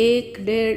1-1.5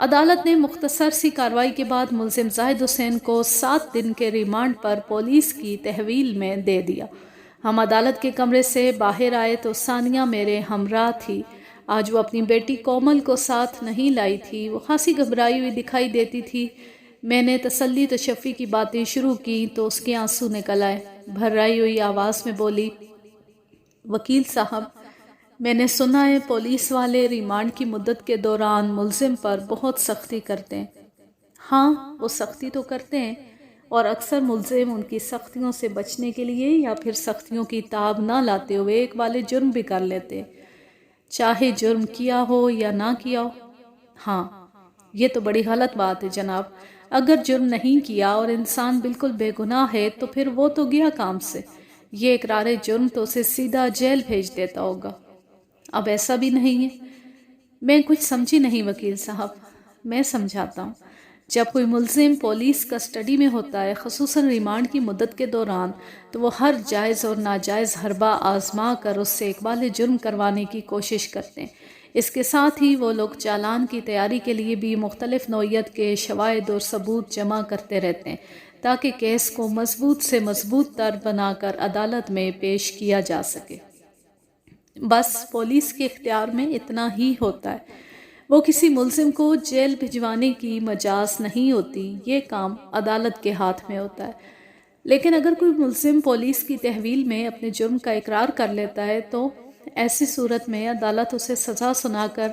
عدالت نے مختصر سی کارروائی کے بعد ملزم زاہد حسین کو 7 دن کے ریمانڈ پر پولیس کی تحویل میں دے دیا۔ ہم عدالت کے کمرے سے باہر آئے تو ثانیہ میرے ہمراہ تھی۔ آج وہ اپنی بیٹی کومل کو ساتھ نہیں لائی تھی۔ وہ خاصی گھبرائی ہوئی دکھائی دیتی تھی۔ میں نے تسلی تشفی کی باتیں شروع کی تو اس کے آنسو نکل آئے۔ بھرائی ہوئی آواز میں بولی، وکیل صاحب، میں نے سنا ہے پولیس والے ریمانڈ کی مدت کے دوران ملزم پر بہت سختی کرتے ہیں۔ ہاں، وہ سختی تو کرتے ہیں، اور اکثر ملزم ان کی سختیوں سے بچنے کے لیے یا پھر سختیوں کی تاب نہ لاتے ہوئے ایک والے جرم بھی کر لیتے ہیں، چاہے جرم کیا ہو یا نہ کیا ہو۔ ہاں، یہ تو بڑی غلط بات ہے جناب۔ اگر جرم نہیں کیا اور انسان بالکل بے گناہ ہے تو پھر وہ تو گیا کام سے۔ یہ اقرار جرم تو اسے سیدھا جیل بھیج دیتا ہوگا۔ اب ایسا بھی نہیں ہے۔ میں کچھ سمجھی نہیں وکیل صاحب، میں سمجھاتا ہوں۔ جب کوئی ملزم پولیس کسٹڈی میں ہوتا ہے، خصوصاً ریمانڈ کی مدت کے دوران، تو وہ ہر جائز اور ناجائز حربہ آزما کر اس سے اقبال جرم کروانے کی کوشش کرتے ہیں۔ اس کے ساتھ ہی وہ لوگ چالان کی تیاری کے لیے بھی مختلف نوعیت کے شواہد اور ثبوت جمع کرتے رہتے ہیں تاکہ کیس کو مضبوط سے مضبوط تر بنا کر عدالت میں پیش کیا جا سکے۔ بس پولیس کے اختیار میں اتنا ہی ہوتا ہے۔ وہ کسی ملزم کو جیل بھجوانے کی مجاز نہیں ہوتی، یہ کام عدالت کے ہاتھ میں ہوتا ہے۔ لیکن اگر کوئی ملزم پولیس کی تحویل میں اپنے جرم کا اقرار کر لیتا ہے تو ایسی صورت میں عدالت اسے سزا سنا کر…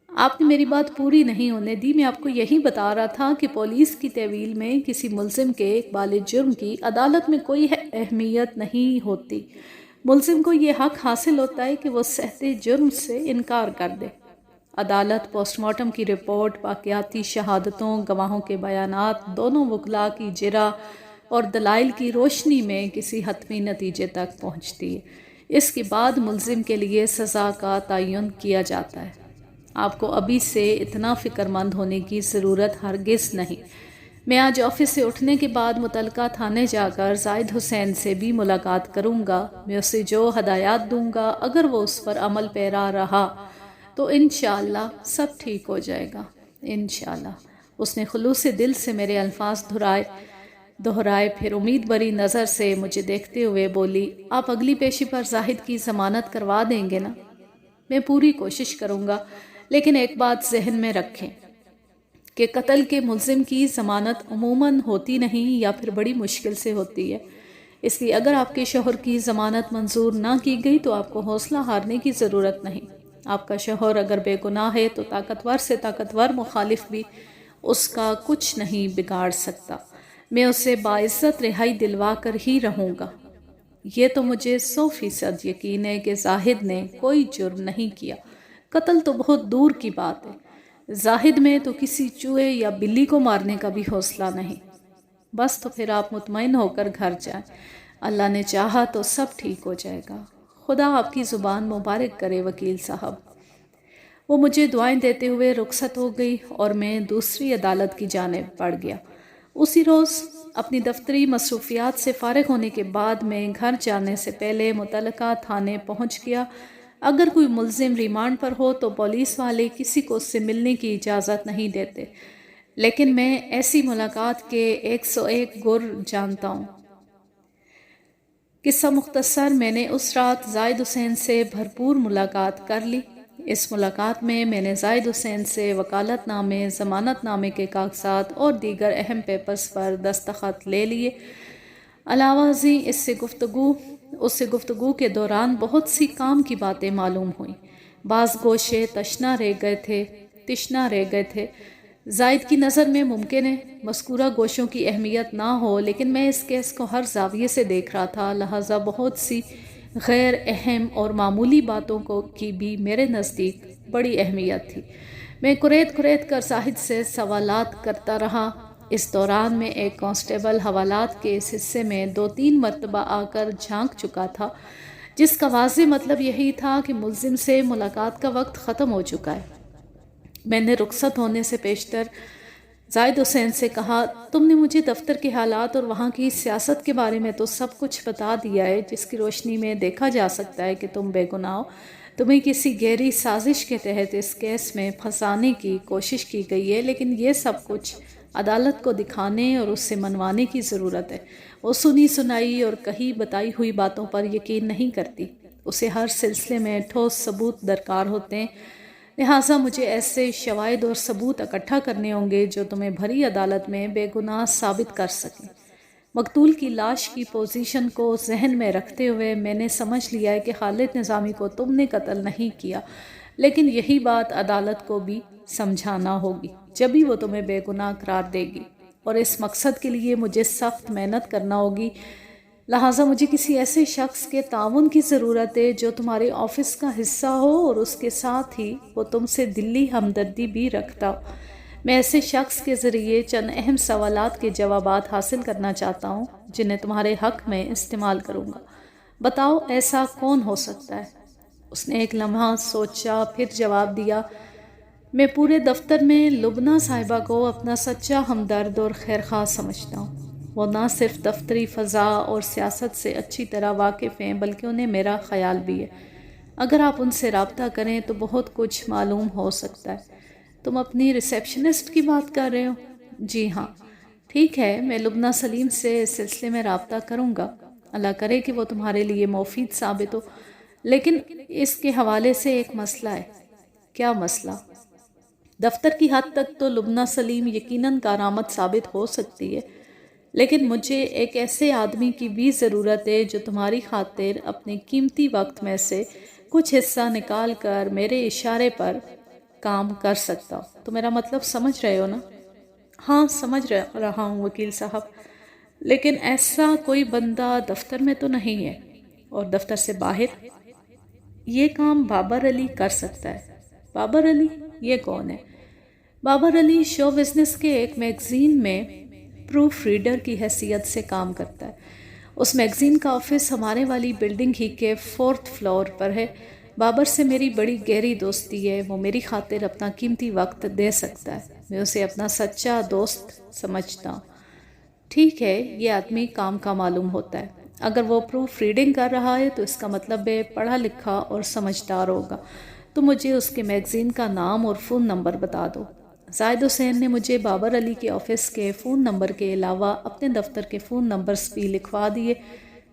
آپ نے میری بات پوری نہیں ہونے دی۔ میں آپ کو یہی بتا رہا تھا کہ پولیس کی تحویل میں کسی ملزم کے اقبال جرم کی عدالت میں کوئی اہمیت نہیں ہوتی۔ ملزم کو یہ حق حاصل ہوتا ہے کہ وہ سہتے جرم سے انکار کر دے۔ عدالت پوسٹ مارٹم کی رپورٹ، واقعاتی شہادتوں، گواہوں کے بیانات، دونوں وکلاء کی جرح اور دلائل کی روشنی میں کسی حتمی نتیجے تک پہنچتی ہے۔ اس کے بعد ملزم کے لیے سزا کا تعین کیا جاتا ہے۔ آپ کو ابھی سے اتنا فکر مند ہونے کی ضرورت ہرگز نہیں۔ میں آج آفس سے اٹھنے کے بعد متعلقہ تھانے جا کر زاہد حسین سے بھی ملاقات کروں گا۔ میں اسے جو ہدایات دوں گا، اگر وہ اس پر عمل پیرا رہا تو انشاءاللہ سب ٹھیک ہو جائے گا، انشاءاللہ۔ اس نے خلوص دل سے میرے الفاظ دہرائے، پھر امید بری نظر سے مجھے دیکھتے ہوئے بولی، آپ اگلی پیشی پر زاہد کی ضمانت کروا دیں گے نا؟ میں پوری کوشش کروں گا، لیکن ایک بات ذہن میں رکھیں کہ قتل کے ملزم کی ضمانت عموماً ہوتی نہیں یا پھر بڑی مشکل سے ہوتی ہے۔ اس لیے اگر آپ کے شوہر کی ضمانت منظور نہ کی گئی تو آپ کو حوصلہ ہارنے کی ضرورت نہیں۔ آپ کا شوہر اگر بے گناہ ہے تو طاقتور سے طاقتور مخالف بھی اس کا کچھ نہیں بگاڑ سکتا۔ میں اسے باعزت رہائی دلوا کر ہی رہوں گا۔ یہ تو مجھے 100% یقین ہے کہ زاہد نے کوئی جرم نہیں کیا۔ قتل تو بہت دور کی بات ہے۔ زاہد میں تو کسی چوہے یا بلی کو مارنے کا بھی حوصلہ نہیں۔ بس تو پھر آپ مطمئن ہو کر گھر جائیں۔ اللہ نے چاہا تو سب ٹھیک ہو جائے گا۔ خدا آپ کی زبان مبارک کرے وکیل صاحب۔ وہ مجھے دعائیں دیتے ہوئے رخصت ہو گئی اور میں دوسری عدالت کی جانب بڑھ گیا۔ اسی روز اپنی دفتری مصروفیات سے فارغ ہونے کے بعد میں گھر جانے سے پہلے متعلقہ تھانے پہنچ گیا۔ اگر کوئی ملزم ریمانڈ پر ہو تو پولیس والے کسی کو اس سے ملنے کی اجازت نہیں دیتے، لیکن میں ایسی ملاقات کے 101 گر جانتا ہوں۔ قصہ مختصر، میں نے اس رات زاہد حسین سے بھرپور ملاقات کر لی۔ اس ملاقات میں نے زاہد حسین سے وکالت نامے، ضمانت نامے کے کاغذات اور دیگر اہم پیپرز پر دستخط لے لیے۔ علاوہ ازیں اس سے گفتگو کے دوران بہت سی کام کی باتیں معلوم ہوئیں۔ بعض گوشے تشنا رہ گئے تھے۔ زائد کی نظر میں ممکن ہے مذکورہ گوشوں کی اہمیت نہ ہو، لیکن میں اس کیس کو ہر زاویے سے دیکھ رہا تھا، لہٰذا بہت سی غیر اہم اور معمولی باتوں کی بھی میرے نزدیک بڑی اہمیت تھی۔ میں کریت کر زاہد سے سوالات کرتا رہا۔ اس دوران میں ایک کانسٹیبل حوالات کے اس حصے میں 2-3 مرتبہ آ کر جھانک چکا تھا، جس کا واضح مطلب یہی تھا کہ ملزم سے ملاقات کا وقت ختم ہو چکا ہے۔ میں نے رخصت ہونے سے پیشتر زاہد حسین سے کہا، تم نے مجھے دفتر کے حالات اور وہاں کی سیاست کے بارے میں تو سب کچھ بتا دیا ہے، جس کی روشنی میں دیکھا جا سکتا ہے کہ تم بے گناہ ہو، تمہیں کسی گہری سازش کے تحت اس کیس میں پھنسانے کی کوشش کی گئی ہے، لیکن یہ سب کچھ عدالت کو دکھانے اور اس سے منوانے کی ضرورت ہے۔ وہ سنی سنائی اور کہی بتائی ہوئی باتوں پر یقین نہیں کرتی، اسے ہر سلسلے میں ٹھوس ثبوت درکار ہوتے ہیں، لہٰذا مجھے ایسے شواہد اور ثبوت اکٹھا کرنے ہوں گے جو تمہیں بھری عدالت میں بے گناہ ثابت کر سکیں۔ مقتول کی لاش کی پوزیشن کو ذہن میں رکھتے ہوئے میں نے سمجھ لیا ہے کہ خالد نظامی کو تم نے قتل نہیں کیا، لیکن یہی بات عدالت کو بھی سمجھانا ہوگی، جبھی وہ تمہیں بے گناہ قرار دے گی، اور اس مقصد کے لیے مجھے سخت محنت کرنا ہوگی۔ لہٰذا مجھے کسی ایسے شخص کے تعاون کی ضرورت ہے جو تمہارے آفس کا حصہ ہو اور اس کے ساتھ ہی وہ تم سے دلی ہمدردی بھی رکھتا ہو۔ میں ایسے شخص کے ذریعے چند اہم سوالات کے جوابات حاصل کرنا چاہتا ہوں جنہیں تمہارے حق میں استعمال کروں گا۔ بتاؤ ایسا کون ہو سکتا ہے؟ اس نے ایک لمحہ سوچا، پھر جواب دیا، میں پورے دفتر میں لبنہ صاحبہ کو اپنا سچا ہمدرد اور خیرخواہ سمجھتا ہوں۔ وہ نہ صرف دفتری فضا اور سیاست سے اچھی طرح واقف ہیں بلکہ انہیں میرا خیال بھی ہے۔ اگر آپ ان سے رابطہ کریں تو بہت کچھ معلوم ہو سکتا ہے۔ تم اپنی ریسیپشنسٹ کی بات کر رہے ہو؟ جی ہاں۔ ٹھیک ہے، میں لبنہ سلیم سے اس سلسلے میں رابطہ کروں گا، اللہ کرے کہ وہ تمہارے لیے مفید ثابت ہو، لیکن اس کے حوالے سے ایک مسئلہ ہے۔ کیا مسئلہ؟ دفتر کی حد تک تو لبنہ سلیم یقیناً کارآمد ثابت ہو سکتی ہے، لیکن مجھے ایک ایسے آدمی کی بھی ضرورت ہے جو تمہاری خاطر اپنے قیمتی وقت میں سے کچھ حصہ نکال کر میرے اشارے پر کام کر سکتا ہو۔ تو میرا مطلب سمجھ رہے ہو نا؟ ہاں سمجھ رہا ہوں وکیل صاحب، لیکن ایسا کوئی بندہ دفتر میں تو نہیں ہے، اور دفتر سے باہر؟ یہ کام بابر علی کر سکتا ہے۔ بابر علی؟ یہ کون ہے؟ بابر علی شو بزنس کے ایک میگزین میں پروف ریڈر کی حیثیت سے کام کرتا ہے۔ اس میگزین کا آفس ہمارے والی بلڈنگ ہی کے 4تھ فلور پر ہے۔ بابر سے میری بڑی گہری دوستی ہے، وہ میری خاطر اپنا قیمتی وقت دے سکتا ہے، میں اسے اپنا سچا دوست سمجھتا ہوں۔ ٹھیک ہے، یہ آدمی کام کا معلوم ہوتا ہے۔ اگر وہ پروف ریڈنگ کر رہا ہے تو اس کا مطلب ہے پڑھا لکھا اور سمجھدار ہوگا۔ تو مجھے اس کے میگزین کا نام اور فون نمبر بتا دو۔ زاہد حسین نے مجھے بابر علی کے آفس کے فون نمبر کے علاوہ اپنے دفتر کے فون نمبرز بھی لکھوا دیے۔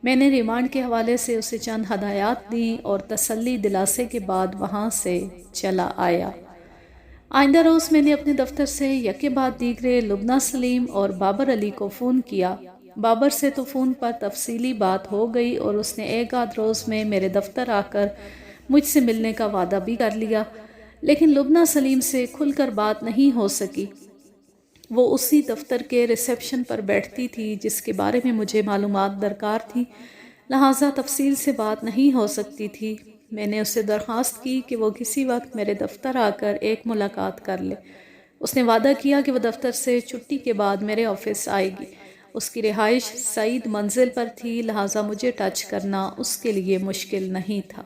میں نے ریمانڈ کے حوالے سے اسے چند ہدایات دیں اور تسلی دلاسے کے بعد وہاں سے چلا آیا۔ آئندہ روز میں نے اپنے دفتر سے یکے بعد دیگرے لبنہ سلیم اور بابر علی کو فون کیا۔ بابر سے تو فون پر تفصیلی بات ہو گئی اور اس نے ایک آدھ روز میں میرے دفتر آ کر مجھ سے ملنے کا وعدہ بھی کر لیا، لیکن لبنہ سلیم سے کھل کر بات نہیں ہو سکی۔ وہ اسی دفتر کے ریسیپشن پر بیٹھتی تھی جس کے بارے میں مجھے معلومات درکار تھی، لہٰذا تفصیل سے بات نہیں ہو سکتی تھی۔ میں نے اس سے درخواست کی کہ وہ کسی وقت میرے دفتر آ کر ایک ملاقات کر لے۔ اس نے وعدہ کیا کہ وہ دفتر سے چھٹی کے بعد میرے آفس آئے گی۔ اس کی رہائش سعید منزل پر تھی، لہٰذا مجھے ٹچ کرنا اس کے لیے مشکل نہیں تھا۔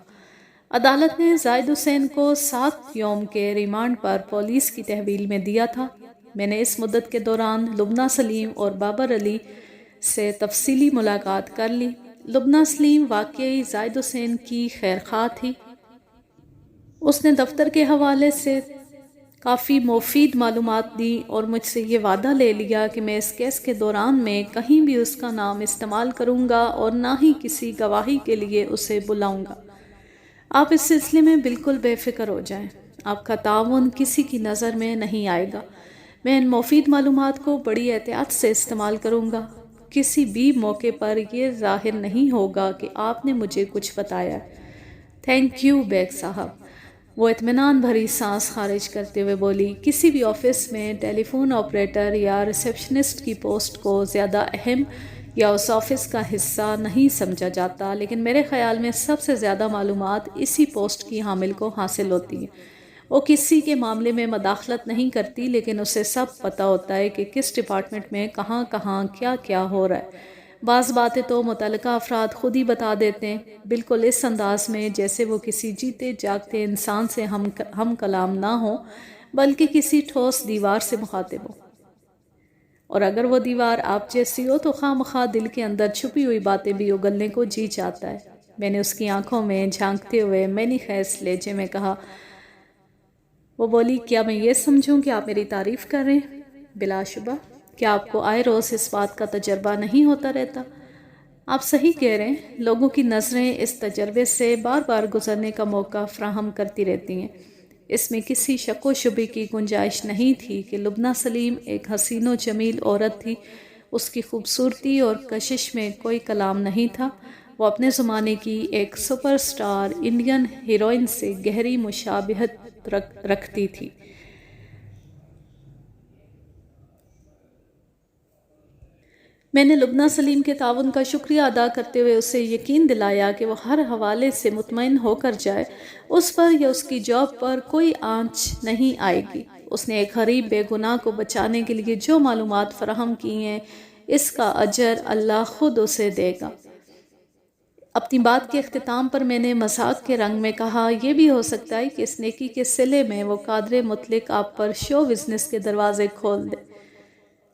عدالت نے زاہد حسین کو 7 یوم کے ریمانڈ پر پولیس کی تحویل میں دیا تھا۔ میں نے اس مدت کے دوران لبنہ سلیم اور بابر علی سے تفصیلی ملاقات کر لی۔ لبنہ سلیم واقعی زاہد حسین کی خیرخواہ تھی۔ اس نے دفتر کے حوالے سے کافی مفید معلومات دی اور مجھ سے یہ وعدہ لے لیا کہ میں اس کیس کے دوران میں کہیں بھی اس کا نام استعمال کروں گا اور نہ ہی کسی گواہی کے لیے اسے بلاؤں گا۔ آپ اس سلسلے میں بالکل بے فکر ہو جائیں، آپ کا تعاون کسی کی نظر میں نہیں آئے گا۔ میں ان مفید معلومات کو بڑی احتیاط سے استعمال کروں گا۔ کسی بھی موقع پر یہ ظاہر نہیں ہوگا کہ آپ نے مجھے کچھ بتایا۔ تھینک یو بیگ صاحب، وہ اطمینان بھری سانس خارج کرتے ہوئے بولی۔ کسی بھی آفس میں ٹیلی فون آپریٹر یا ریسیپشنسٹ کی پوسٹ کو زیادہ اہم یا اس آفس کا حصہ نہیں سمجھا جاتا، لیکن میرے خیال میں سب سے زیادہ معلومات اسی پوسٹ کی حامل کو حاصل ہوتی ہیں۔ وہ کسی کے معاملے میں مداخلت نہیں کرتی، لیکن اسے سب پتہ ہوتا ہے کہ کس ڈپارٹمنٹ میں کہاں کہاں کیا کیا ہو رہا ہے۔ بعض باتیں تو متعلقہ افراد خود ہی بتا دیتے ہیں، بالکل اس انداز میں جیسے وہ کسی جیتے جاگتے انسان سے ہم کلام نہ ہو بلکہ کسی ٹھوس دیوار سے مخاطب ہو، اور اگر وہ دیوار آپ جیسی ہو تو خواہ مخواہ دل کے اندر چھپی ہوئی باتیں بھی اگلنے کو جی چاہتا ہے۔ میں نے اس کی آنکھوں میں جھانکتے ہوئے مینی خیز لہجے میں کہا۔ وہ بولی، کیا میں یہ سمجھوں کہ آپ میری تعریف کر رہے ہیں؟ بلا شبہ۔ کیا آپ کو آئے روز اس بات کا تجربہ نہیں ہوتا رہتا؟ آپ صحیح کہہ رہے ہیں، لوگوں کی نظریں اس تجربے سے بار بار گزرنے کا موقع فراہم کرتی رہتی ہیں۔ اس میں کسی شک و شبے کی گنجائش نہیں تھی کہ لبنہ سلیم ایک حسین و جمیل عورت تھی۔ اس کی خوبصورتی اور کشش میں کوئی کلام نہیں تھا۔ وہ اپنے زمانے کی ایک سپر سٹار انڈین ہیروئن سے گہری مشابہت رکھتی تھی۔ میں نے لبنہ سلیم کے تعاون کا شکریہ ادا کرتے ہوئے اسے یقین دلایا کہ وہ ہر حوالے سے مطمئن ہو کر جائے، اس پر یا اس کی جاب پر کوئی آنچ نہیں آئے گی۔ اس نے ایک غریب بے گناہ کو بچانے کے لیے جو معلومات فراہم کی ہیں، اس کا اجر اللہ خود اسے دے گا۔ اپنی بات کے اختتام پر میں نے مذاق کے رنگ میں کہا، یہ بھی ہو سکتا ہے کہ اس نیکی کے صلے میں وہ قادر مطلق آپ پر شو بزنس کے دروازے کھول دے۔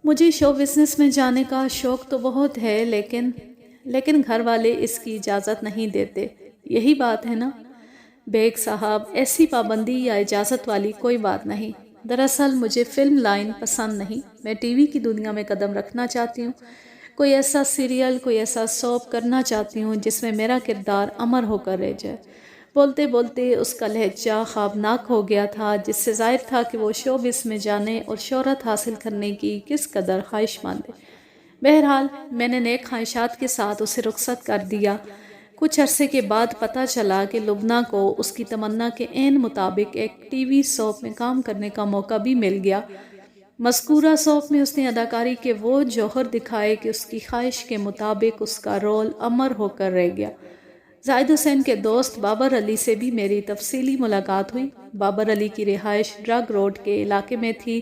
مجھے شو بزنس میں جانے کا شوق تو بہت ہے، لیکن گھر والے اس کی اجازت نہیں دیتے۔ یہی بات ہے نا بیگ صاحب، ایسی پابندی یا اجازت والی کوئی بات نہیں۔ دراصل مجھے فلم لائن پسند نہیں، میں ٹی وی کی دنیا میں قدم رکھنا چاہتی ہوں۔ کوئی ایسا سیریل، کوئی ایسا سوپ کرنا چاہتی ہوں جس میں میرا کردار امر ہو کر رہ جائے۔ بولتے بولتے اس کا لہجہ خوابناک ہو گیا تھا، جس سے ظاہر تھا کہ وہ شوبز میں جانے اور شہرت حاصل کرنے کی کس قدر خواہش مند ہے۔ بہرحال میں نے نیک خواہشات کے ساتھ اسے رخصت کر دیا۔ کچھ عرصے کے بعد پتہ چلا کہ لبنہ کو اس کی تمنا کے عین مطابق ایک ٹی وی سوپ میں کام کرنے کا موقع بھی مل گیا۔ مذکورہ سوپ میں اس نے اداکاری کے وہ جوہر دکھائے کہ اس کی خواہش کے مطابق اس کا رول امر ہو کر رہ گیا۔ زاہد حسین کے دوست بابر علی سے بھی میری تفصیلی ملاقات ہوئی۔ بابر علی کی رہائش ڈرگ روڈ کے علاقے میں تھی۔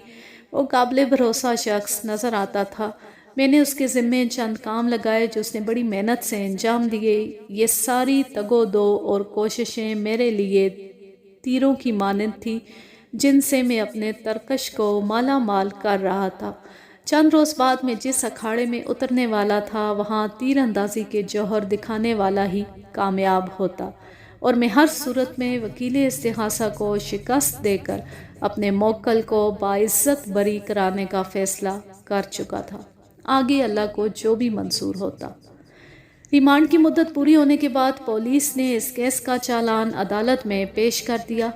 وہ قابل بھروسہ شخص نظر آتا تھا۔ میں نے اس کے ذمے چند کام لگائے جو اس نے بڑی محنت سے انجام دیے۔ یہ ساری تگ و دو اور کوششیں میرے لیے تیروں کی مانند تھی جن سے میں اپنے ترکش کو مالا مال کر رہا تھا۔ چند روز بعد میں جس اکھاڑے میں اترنے والا تھا، وہاں تیر اندازی کے جوہر دکھانے والا ہی کامیاب ہوتا، اور میں ہر صورت میں وکیل استغاثہ کو شکست دے کر اپنے موکل کو باعزت بری کرانے کا فیصلہ کر چکا تھا۔ آگے اللہ کو جو بھی منظور ہوتا۔ ریمانڈ کی مدت پوری ہونے کے بعد پولیس نے اس کیس کا چالان عدالت میں پیش کر دیا۔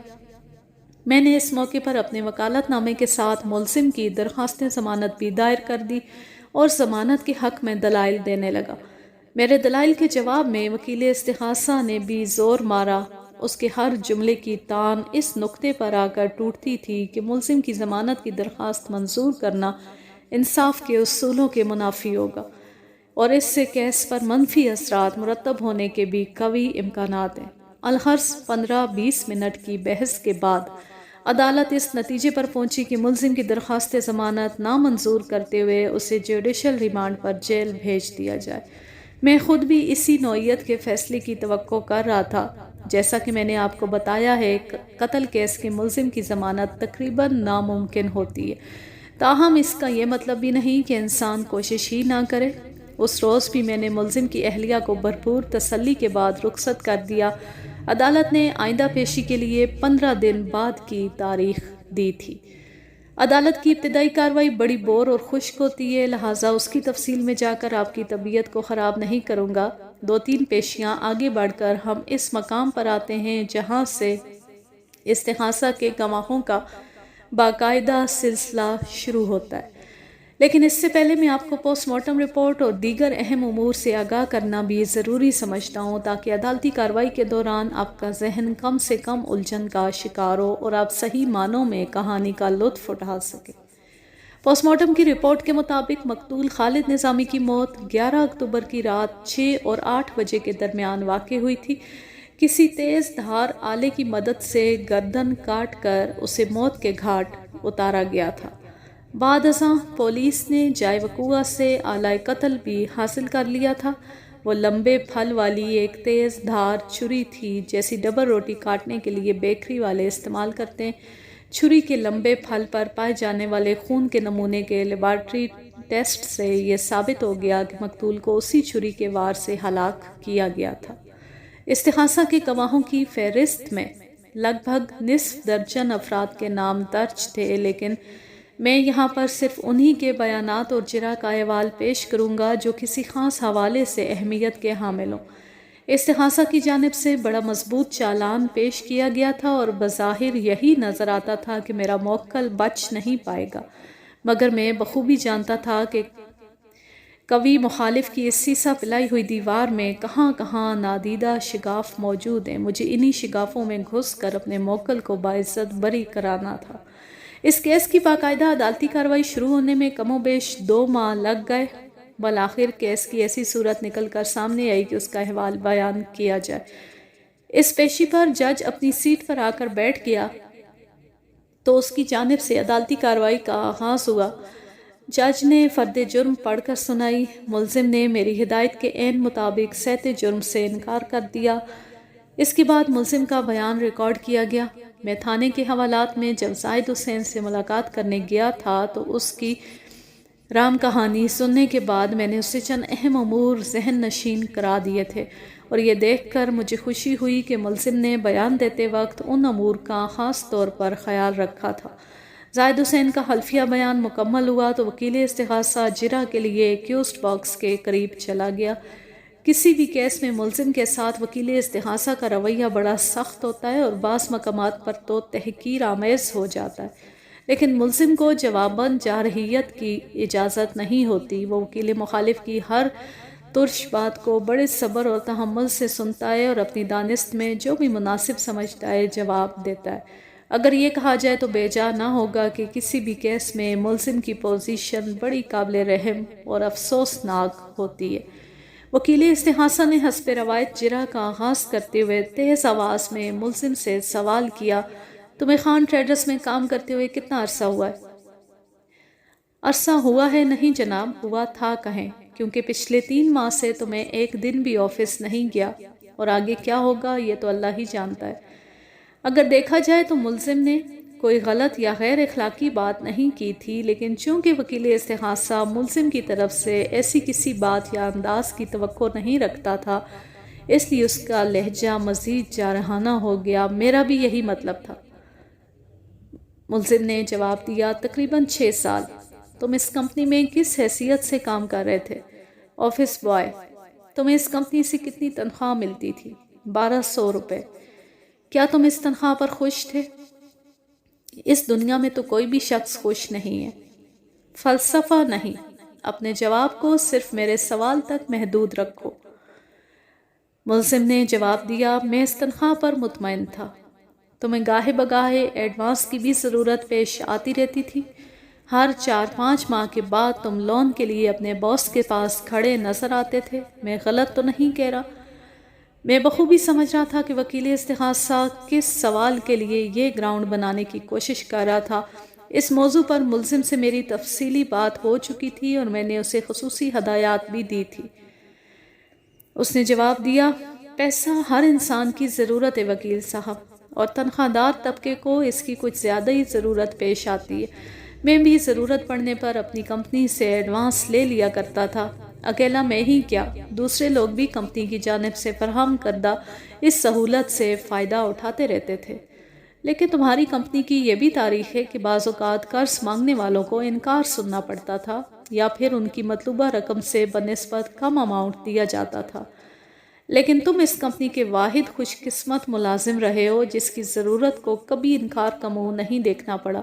میں نے اس موقع پر اپنے وکالت نامے کے ساتھ ملزم کی درخواست ضمانت بھی دائر کر دی اور ضمانت کے حق میں دلائل دینے لگا۔ میرے دلائل کے جواب میں وکیل استغاثہ نے بھی زور مارا۔ اس کے ہر جملے کی تان اس نقطے پر آ کر ٹوٹتی تھی کہ ملزم کی ضمانت کی درخواست منظور کرنا انصاف کے اصولوں کے منافی ہوگا، اور اس سے کیس پر منفی اثرات مرتب ہونے کے بھی قوی امکانات ہیں۔ الغرض 15-20 منٹ کی بحث کے بعد عدالت اس نتیجے پر پہنچی کہ ملزم کی درخواست ضمانت نامنظور کرتے ہوئے اسے جوڈیشل ریمانڈ پر جیل بھیج دیا جائے۔ میں خود بھی اسی نوعیت کے فیصلے کی توقع کر رہا تھا۔ جیسا کہ میں نے آپ کو بتایا ہے، قتل کیس کے ملزم کی ضمانت تقریباً ناممکن ہوتی ہے، تاہم اس کا یہ مطلب بھی نہیں کہ انسان کوشش ہی نہ کرے۔ اس روز بھی میں نے ملزم کی اہلیہ کو بھرپور تسلی کے بعد رخصت کر دیا۔ عدالت نے آئندہ پیشی کے لیے 15 دن بعد کی تاریخ دی تھی۔ عدالت کی ابتدائی کارروائی بڑی بور اور خشک ہوتی ہے، لہٰذا اس کی تفصیل میں جا کر آپ کی طبیعت کو خراب نہیں کروں گا۔ 2-3 پیشیاں آگے بڑھ کر ہم اس مقام پر آتے ہیں جہاں سے استغاثہ کے گواہوں کا باقاعدہ سلسلہ شروع ہوتا ہے۔ لیکن اس سے پہلے میں آپ کو پوسٹ مارٹم رپورٹ اور دیگر اہم امور سے آگاہ کرنا بھی ضروری سمجھتا ہوں، تاکہ عدالتی کارروائی کے دوران آپ کا ذہن کم سے کم الجھن کا شکار ہو اور آپ صحیح معنوں میں کہانی کا لطف اٹھا سکیں۔ پوسٹ مارٹم کی رپورٹ کے مطابق مقتول خالد نظامی کی موت 11 اکتوبر کی رات 6 اور 8 بجے کے درمیان واقع ہوئی تھی۔ کسی تیز دھار آلے کی مدد سے گردن کاٹ کر اسے موت کے گھاٹ اتارا گیا تھا۔ بعد ازاں پولیس نے جائے وقوعہ سے آلہ قتل بھی حاصل کر لیا تھا۔ وہ لمبے پھل والی ایک تیز دھار چھری تھی، جیسی ڈبل روٹی کاٹنے کے لیے بیکری والے استعمال کرتے ہیں۔ چھری کے لمبے پھل پر پائے جانے والے خون کے نمونے کے لیبارٹری ٹیسٹ سے یہ ثابت ہو گیا کہ مقتول کو اسی چھری کے وار سے ہلاک کیا گیا تھا۔ استغاثہ کے گواہوں کی فہرست میں لگ بھگ نصف درجن افراد کے نام درج تھے، لیکن میں یہاں پر صرف انہی کے بیانات اور جرح کا احوال پیش کروں گا جو کسی خاص حوالے سے اہمیت کے حامل ہوں۔ استغاثہ کی جانب سے بڑا مضبوط چالان پیش کیا گیا تھا اور بظاہر یہی نظر آتا تھا کہ میرا موکل بچ نہیں پائے گا، مگر میں بخوبی جانتا تھا کہ قوی مخالف کی اس سیسہ پلائی ہوئی دیوار میں کہاں کہاں نادیدہ شگاف موجود ہیں۔ مجھے انہی شگافوں میں گھس کر اپنے موکل کو باعزت بری کرانا تھا۔ اس کیس کی باقاعدہ عدالتی کارروائی شروع ہونے میں کم و بیش 2 ماہ لگ گئے۔ بالآخر کیس کی ایسی صورت نکل کر سامنے آئی کہ اس کا احوال بیان کیا جائے۔ اس پیشی پر جج اپنی سیٹ پر آ کر بیٹھ گیا تو اس کی جانب سے عدالتی کارروائی کا آغاز ہوا۔ جج نے فرد جرم پڑھ کر سنائی۔ ملزم نے میری ہدایت کے عین مطابق صحت جرم سے انکار کر دیا۔ اس کے بعد ملزم کا بیان ریکارڈ کیا گیا۔ میں تھانے کے حوالات میں جب زاہد حسین سے ملاقات کرنے گیا تھا تو اس کی رام کہانی سننے کے بعد میں نے اسے چند اہم امور ذہن نشین کرا دیے تھے، اور یہ دیکھ کر مجھے خوشی ہوئی کہ ملزم نے بیان دیتے وقت ان امور کا خاص طور پر خیال رکھا تھا۔ زاہد حسین کا حلفیہ بیان مکمل ہوا تو وکیل استغاثہ جرح کے لیے ایکیوزڈ باکس کے قریب چلا گیا۔ کسی بھی کیس میں ملزم کے ساتھ وکیل استغاثہ کا رویہ بڑا سخت ہوتا ہے اور بعض مقامات پر تو تحقیر آمیز ہو جاتا ہے، لیکن ملزم کو جواباً جارحیت کی اجازت نہیں ہوتی۔ وہ وکیل مخالف کی ہر ترش بات کو بڑے صبر اور تحمل سے سنتا ہے اور اپنی دانست میں جو بھی مناسب سمجھتا ہے جواب دیتا ہے۔ اگر یہ کہا جائے تو بے جا نہ ہوگا کہ کسی بھی کیس میں ملزم کی پوزیشن بڑی قابل رحم اور افسوسناک ہوتی ہے۔ وکیل استغاثہ نے حسب روایت جرح کا آغاز کرتے ہوئے تیز آواز میں ملزم سے سوال کیا، تمہیں خان ٹریڈرز میں کام کرتے ہوئے کتنا عرصہ ہوا ہے؟ عرصہ ہوا ہے نہیں جناب، ہوا تھا کہیں، کیونکہ پچھلے 3 ماہ سے تو میں ایک دن بھی آفس نہیں گیا، اور آگے کیا ہوگا یہ تو اللہ ہی جانتا ہے۔ اگر دیکھا جائے تو ملزم نے کوئی غلط یا غیر اخلاقی بات نہیں کی تھی، لیکن چونکہ وکیل استغاثہ ملزم کی طرف سے ایسی کسی بات یا انداز کی توقع نہیں رکھتا تھا، اس لیے اس کا لہجہ مزید جارحانہ ہو گیا۔ میرا بھی یہی مطلب تھا، ملزم نے جواب دیا، تقریباً 6 سال۔ تم اس کمپنی میں کس حیثیت سے کام کر رہے تھے؟ Office boy. تمہیں اس کمپنی سے کتنی تنخواہ ملتی تھی؟ 1200 روپے۔ کیا تم اس تنخواہ پر خوش تھے؟ اس دنیا میں تو کوئی بھی شخص خوش نہیں ہے۔ فلسفہ نہیں، اپنے جواب کو صرف میرے سوال تک محدود رکھو۔ ملزم نے جواب دیا، میں اس تنخواہ پر مطمئن تھا۔ تمہیں گاہے بگاہے ایڈوانس کی بھی ضرورت پیش آتی رہتی تھی؟ ہر 4-5 ماہ کے بعد تم لون کے لیے اپنے باس کے پاس کھڑے نظر آتے تھے، میں غلط تو نہیں کہہ رہا؟ میں بخوبی سمجھ رہا تھا کہ وکیل استغاثہ کس سوال کے لیے یہ گراؤنڈ بنانے کی کوشش کر رہا تھا۔ اس موضوع پر ملزم سے میری تفصیلی بات ہو چکی تھی اور میں نے اسے خصوصی ہدایات بھی دی تھی۔ اس نے جواب دیا، پیسہ ہر انسان کی ضرورت ہے وکیل صاحب، اور تنخواہ دار طبقے کو اس کی کچھ زیادہ ہی ضرورت پیش آتی ہے۔ میں بھی ضرورت پڑنے پر اپنی کمپنی سے ایڈوانس لے لیا کرتا تھا۔ اکیلا میں ہی کیا، دوسرے لوگ بھی کمپنی کی جانب سے فراہم کردہ اس سہولت سے فائدہ اٹھاتے رہتے تھے۔ لیکن تمہاری کمپنی کی یہ بھی تاریخ ہے کہ بعض اوقات قرض مانگنے والوں کو انکار سننا پڑتا تھا، یا پھر ان کی مطلوبہ رقم سے بنسبت کم اماؤنٹ دیا جاتا تھا۔ لیکن تم اس کمپنی کے واحد خوش قسمت ملازم رہے ہو جس کی ضرورت کو کبھی انکار کا منہ نہیں دیکھنا پڑا۔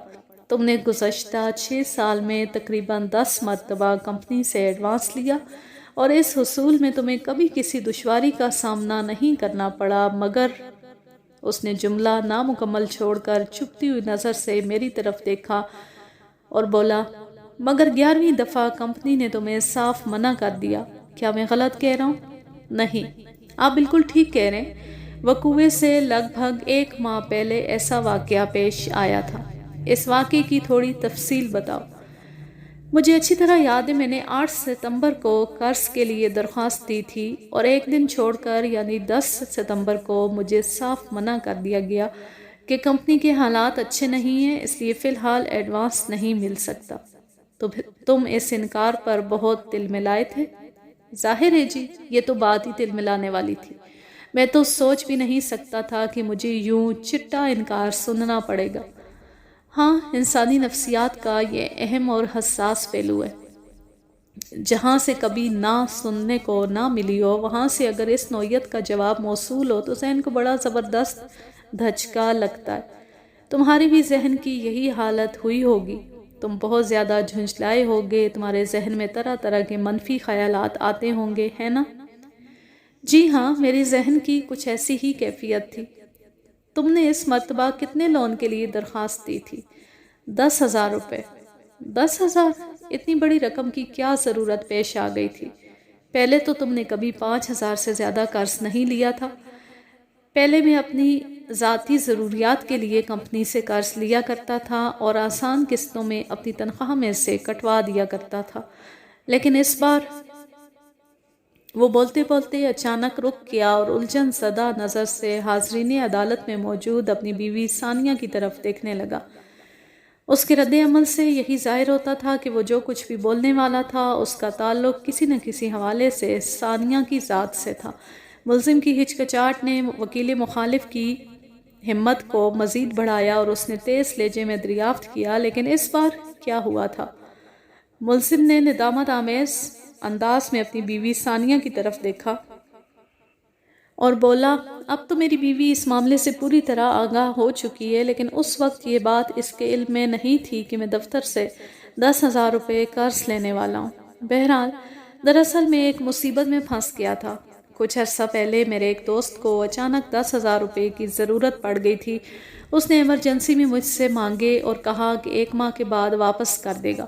تم نے گزشتہ 6 سال میں تقریباً 10 مرتبہ کمپنی سے ایڈوانس لیا، اور اس حصول میں تمہیں کبھی کسی دشواری کا سامنا نہیں کرنا پڑا، مگر اس نے جملہ نامکمل چھوڑ کر چپتی ہوئی نظر سے میری طرف دیکھا اور بولا، مگر 11ویں دفعہ کمپنی نے تمہیں صاف منع کر دیا۔ کیا میں غلط کہہ رہا ہوں؟ نہیں، آپ بالکل ٹھیک کہہ رہے ہیں۔ وقوعے سے لگ بھگ 1 ماہ پہلے ایسا واقعہ پیش آیا تھا۔ اس واقعے کی تھوڑی تفصیل بتاؤ۔ مجھے اچھی طرح یاد ہے، میں نے 8 ستمبر کو قرض کے لیے درخواست دی تھی، اور ایک دن چھوڑ کر یعنی 10 ستمبر کو مجھے صاف منع کر دیا گیا کہ کمپنی کے حالات اچھے نہیں ہیں، اس لیے فی الحال ایڈوانس نہیں مل سکتا۔ تو تم اس انکار پر بہت تل ملائے تھے؟ ظاہر ہے جی، یہ تو بات ہی تل ملانے والی تھی۔ میں تو سوچ بھی نہیں سکتا تھا کہ مجھے یوں چٹا انکار سننا پڑے گا۔ ہاں، انسانی نفسیات کا یہ اہم اور حساس پہلو ہے۔ جہاں سے کبھی نہ سننے کو نہ ملی ہو، وہاں سے اگر اس نوعیت کا جواب موصول ہو تو ذہن کو بڑا زبردست دھچکا لگتا ہے۔ تمہاری بھی ذہن کی یہی حالت ہوئی ہوگی۔ تم بہت زیادہ جھنجھلائے ہوگے، تمہارے ذہن میں طرح طرح کے منفی خیالات آتے ہوں گے، ہے نا؟ جی ہاں، میری ذہن کی کچھ ایسی ہی کیفیت تھی۔ تم نے اس مرتبہ کتنے لون کے لیے درخواست دی تھی؟ 10,000 روپے۔ 10,000؟ اتنی بڑی رقم کی کیا ضرورت پیش آ گئی تھی؟ پہلے تو تم نے کبھی 5,000 سے زیادہ قرض نہیں لیا تھا۔ پہلے میں اپنی ذاتی ضروریات کے لیے کمپنی سے قرض لیا کرتا تھا اور آسان قسطوں میں اپنی تنخواہ میں سے کٹوا دیا کرتا تھا، لیکن اس بار… وہ بولتے بولتے اچانک رک گیا اور الجھن زدہ نظر سے حاضرین عدالت میں موجود اپنی بیوی ثانیہ کی طرف دیکھنے لگا۔ اس کے رد عمل سے یہی ظاہر ہوتا تھا کہ وہ جو کچھ بھی بولنے والا تھا اس کا تعلق کسی نہ کسی حوالے سے ثانیہ کی ذات سے تھا۔ ملزم کی ہچکچاہٹ نے وکیل مخالف کی ہمت کو مزید بڑھایا اور اس نے تیز لہجے میں دریافت کیا، لیکن اس بار کیا ہوا تھا؟ ملزم نے ندامت آمیز انداز میں اپنی بیوی ثانیہ کی طرف دیکھا اور بولا، اب تو میری بیوی اس معاملے سے پوری طرح آگاہ ہو چکی ہے، لیکن اس وقت یہ بات اس کے علم میں نہیں تھی کہ میں دفتر سے 10,000 روپے قرض لینے والا ہوں۔ بہرحال، دراصل میں ایک مصیبت میں پھنس گیا تھا۔ کچھ عرصہ پہلے میرے ایک دوست کو اچانک 10,000 روپے کی ضرورت پڑ گئی تھی۔ اس نے ایمرجنسی میں مجھ سے مانگے اور کہا کہ 1 ماہ کے بعد واپس کر دے گا۔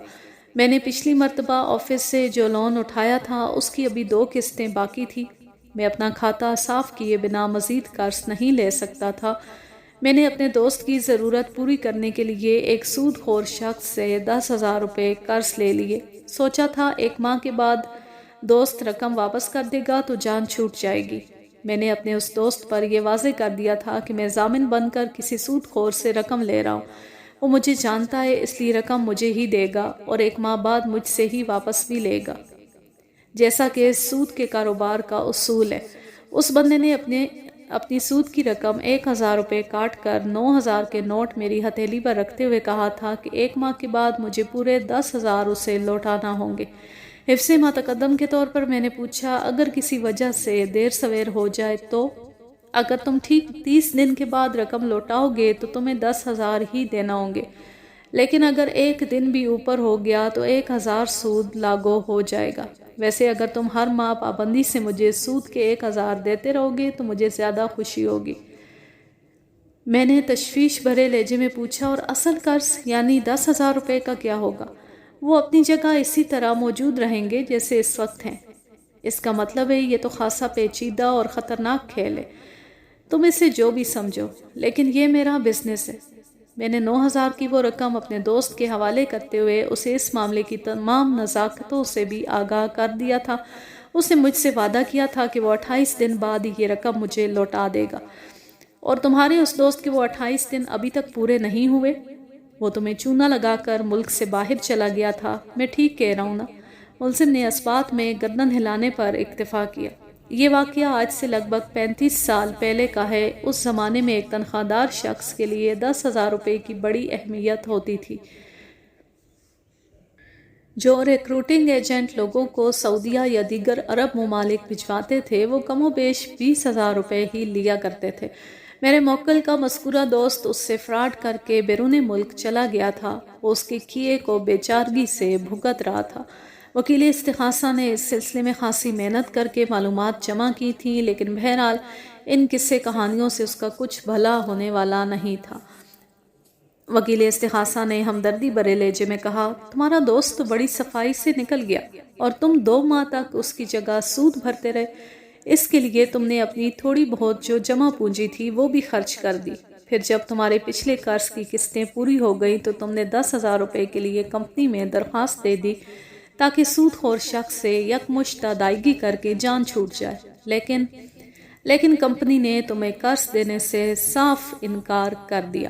میں نے پچھلی مرتبہ آفس سے جو لون اٹھایا تھا اس کی ابھی 2 قسطیں باقی تھی۔ میں اپنا کھاتہ صاف کیے بنا مزید قرض نہیں لے سکتا تھا۔ میں نے اپنے دوست کی ضرورت پوری کرنے کے لیے ایک سود خور شخص سے 10,000 روپے قرض لے لیے۔ سوچا تھا 1 ماہ کے بعد دوست رقم واپس کر دے گا تو جان چھوٹ جائے گی۔ میں نے اپنے اس دوست پر یہ واضح کر دیا تھا کہ میں ضامن بن کر کسی سود خور سے رقم لے رہا ہوں۔ وہ مجھے جانتا ہے، اس لیے رقم مجھے ہی دے گا اور 1 ماہ بعد مجھ سے ہی واپس بھی لے گا، جیسا کہ سود کے کاروبار کا اصول ہے۔ اس بندے نے اپنی سود کی رقم 1,000 روپے کاٹ کر 9,000 کے نوٹ میری ہتھیلی پر رکھتے ہوئے کہا تھا کہ 1 ماہ کے بعد مجھے پورے 10,000 اسے لوٹانا ہوں گے۔ حفظ ما تقدم کے طور پر میں نے پوچھا، اگر کسی وجہ سے دیر سویر ہو جائے تو؟ اگر تم ٹھیک 30 دن کے بعد رقم لوٹاؤ گے تو تمہیں 10,000 ہی دینا ہوں گے، لیکن اگر 1 دن بھی اوپر ہو گیا تو 1,000 سود لاگو ہو جائے گا۔ ویسے اگر تم ہر ماہ پابندی سے مجھے سود کے 1,000 دیتے رہو گے تو مجھے زیادہ خوشی ہوگی۔ میں نے تشویش بھرے لہجے میں پوچھا، اور اصل قرض یعنی 10,000 روپے کا کیا ہوگا؟ وہ اپنی جگہ اسی طرح موجود رہیں گے جیسے اس وقت ہیں۔ اس کا مطلب ہے یہ تو خاصا پیچیدہ اور خطرناک کھیل ہے۔ تم اسے جو بھی سمجھو، لیکن یہ میرا بزنس ہے۔ میں نے 9,000 کی وہ رقم اپنے دوست کے حوالے کرتے ہوئے اسے اس معاملے کی تمام نزاکتوں سے بھی آگاہ کر دیا تھا۔ اس نے مجھ سے وعدہ کیا تھا کہ وہ 28 دن بعد یہ رقم مجھے لوٹا دے گا۔ اور تمہارے اس دوست کے وہ 28 دن ابھی تک پورے نہیں ہوئے؟ وہ تمہیں چونا لگا کر ملک سے باہر چلا گیا تھا، میں ٹھیک کہہ رہا ہوں نا؟ ملزم نے اثبات میں گردن ہلانے پر اکتفا کیا۔ یہ واقعہ آج سے لگ بھگ 35 سال پہلے کا ہے۔ اس زمانے میں ایک تنخواہ دار شخص کے لیے 10,000 روپے کی بڑی اہمیت ہوتی تھی۔ جو ریکروٹنگ ایجنٹ لوگوں کو سعودیہ یا دیگر عرب ممالک بھجواتے تھے وہ کم و بیش 20,000 روپے ہی لیا کرتے تھے۔ میرے موکل کا مذکورہ دوست اس سے فراڈ کر کے بیرون ملک چلا گیا تھا۔ وہ اس کے کیے کو بے چارگی سے بھگت رہا تھا۔ وکیل استغاثہ نے اس سلسلے میں خاصی محنت کر کے معلومات جمع کی تھیں، لیکن بہرحال ان قصے کہانیوں سے اس کا کچھ بھلا ہونے والا نہیں تھا۔ وکیل استغاثہ نے ہمدردی بھرے لہجے میں کہا، تمہارا دوست تو بڑی صفائی سے نکل گیا اور تم 2 ماہ تک اس کی جگہ سود بھرتے رہے۔ اس کے لیے تم نے اپنی تھوڑی بہت جو جمع پونجی تھی وہ بھی خرچ کر دی۔ پھر جب تمہارے پچھلے قرض کی قسطیں پوری ہو گئیں تو تم نے 10,000 روپے کے لیے کمپنی میں درخواست دے دی تاکہ سود خور شخص سے یکمشت ادائیگی کر کے جان چھوٹ جائے، لیکن کمپنی نے تمہیں قرض دینے سے صاف انکار کر دیا۔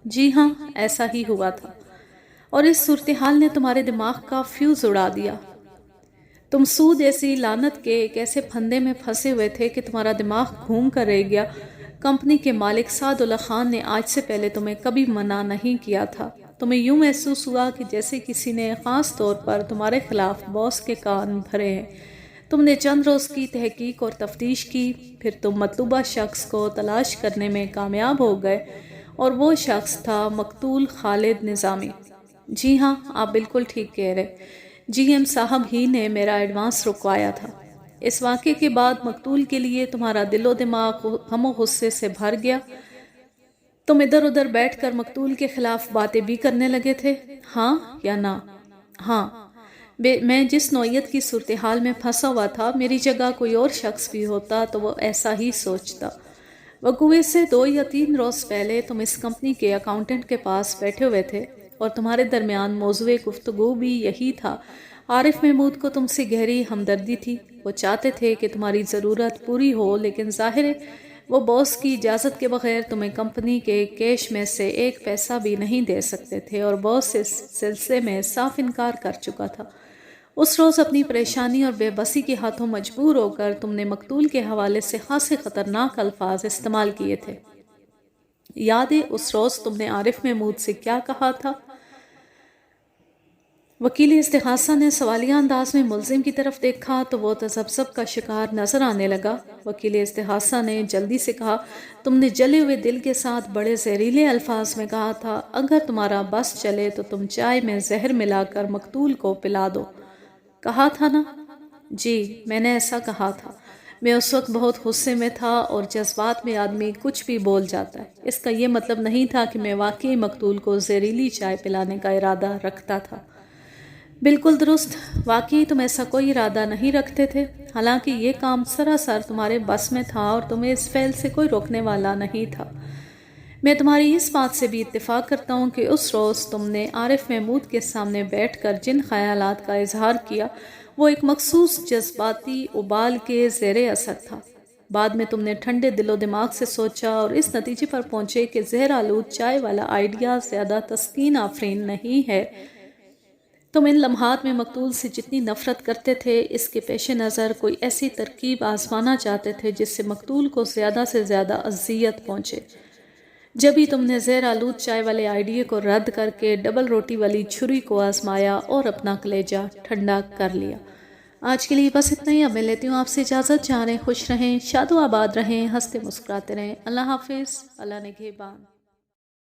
جی ہاں، ایسا ہی ہوا تھا، اور اس صورتحال نے تمہارے دماغ کا فیوز اڑا دیا۔ تم سود ایسی لعنت کے ایک ایسے پھندے میں پھنسے ہوئے تھے کہ تمہارا دماغ گھوم کر رہ گیا۔ کمپنی کے مالک سعد اللہ خان نے آج سے پہلے تمہیں کبھی منع نہیں کیا تھا۔ تمہیں یوں محسوس ہوا کہ جیسے کسی نے خاص طور پر تمہارے خلاف باس کے کان بھرے ہیں۔ تم نے چند روز کی تحقیق اور تفتیش کی، پھر تم مطلوبہ شخص کو تلاش کرنے میں کامیاب ہو گئے اور وہ شخص تھا مقتول خالد نظامی۔ جی ہاں، آپ بالکل ٹھیک کہہ رہے۔ جی ایم صاحب ہی نے میرا ایڈوانس رکوایا تھا۔ اس واقعے کے بعد مقتول کے لیے تمہارا دل و دماغ غم و غصے سے بھر گیا۔ تم ادھر ادھر بیٹھ کر مقتول کے خلاف باتیں بھی کرنے لگے تھے، ہاں یا نہ؟ ہاں، میں جس نوعیت کی صورتحال میں پھنسا ہوا تھا، میری جگہ کوئی اور شخص بھی ہوتا تو وہ ایسا ہی سوچتا۔ وقوعے سے 2 یا 3 روز پہلے تم اس کمپنی کے اکاؤنٹنٹ کے پاس بیٹھے ہوئے تھے اور تمہارے درمیان موضوع گفتگو بھی یہی تھا۔ عارف محمود کو تم سے گہری ہمدردی تھی۔ وہ چاہتے تھے کہ تمہاری ضرورت پوری ہو، لیکن ظاہر ہے وہ باس کی اجازت کے بغیر تمہیں کمپنی کے کیش میں سے 1 پیسہ بھی نہیں دے سکتے تھے اور باس اس سلسلے میں صاف انکار کر چکا تھا۔ اس روز اپنی پریشانی اور بے بسی کے ہاتھوں مجبور ہو کر تم نے مقتول کے حوالے سے خاصے خطرناک الفاظ استعمال کیے تھے۔ یاد ہے اس روز تم نے عارف محمود سے کیا کہا تھا؟ وکیل استغاثہ نے سوالیہ انداز میں ملزم کی طرف دیکھا تو وہ تذبذب کا شکار نظر آنے لگا۔ وکیل استغاثہ نے جلدی سے کہا، تم نے جلے ہوئے دل کے ساتھ بڑے زہریلے الفاظ میں کہا تھا، اگر تمہارا بس چلے تو تم چائے میں زہر ملا کر مقتول کو پلا دو۔ کہا تھا نا؟ جی، میں نے ایسا کہا تھا۔ میں اس وقت بہت غصے میں تھا اور جذبات میں آدمی کچھ بھی بول جاتا ہے۔ اس کا یہ مطلب نہیں تھا کہ میں واقعی مقتول کو زہریلی چائے پلانے کا ارادہ رکھتا تھا۔ بالکل درست، واقعی تم ایسا کوئی ارادہ نہیں رکھتے تھے، حالانکہ یہ کام سراسر تمہارے بس میں تھا اور تمہیں اس فعل سے کوئی روکنے والا نہیں تھا۔ میں تمہاری اس بات سے بھی اتفاق کرتا ہوں کہ اس روز تم نے عارف محمود کے سامنے بیٹھ کر جن خیالات کا اظہار کیا وہ ایک مخصوص جذباتی ابال کے زیر اثر تھا۔ بعد میں تم نے ٹھنڈے دل و دماغ سے سوچا اور اس نتیجے پر پہنچے کہ زہر آلود چائے والا آئیڈیا زیادہ تسکین آفرین نہیں ہے۔ تم ان لمحات میں مقتول سے جتنی نفرت کرتے تھے، اس کے پیش نظر کوئی ایسی ترکیب آزمانا چاہتے تھے جس سے مقتول کو زیادہ سے زیادہ اذیت پہنچے۔ جب ہی تم نے زہر آلود چائے والے آئیڈیا کو رد کر کے ڈبل روٹی والی چھری کو آزمایا اور اپنا کلیجہ ٹھنڈا کر لیا۔ آج کے لیے بس اتنا ہی، اب میں لیتی ہوں آپ سے اجازت۔ جانے خوش رہیں، شاد و آباد رہیں، ہنستے مسکراتے رہیں۔ اللہ حافظ، اللہ نگہبان۔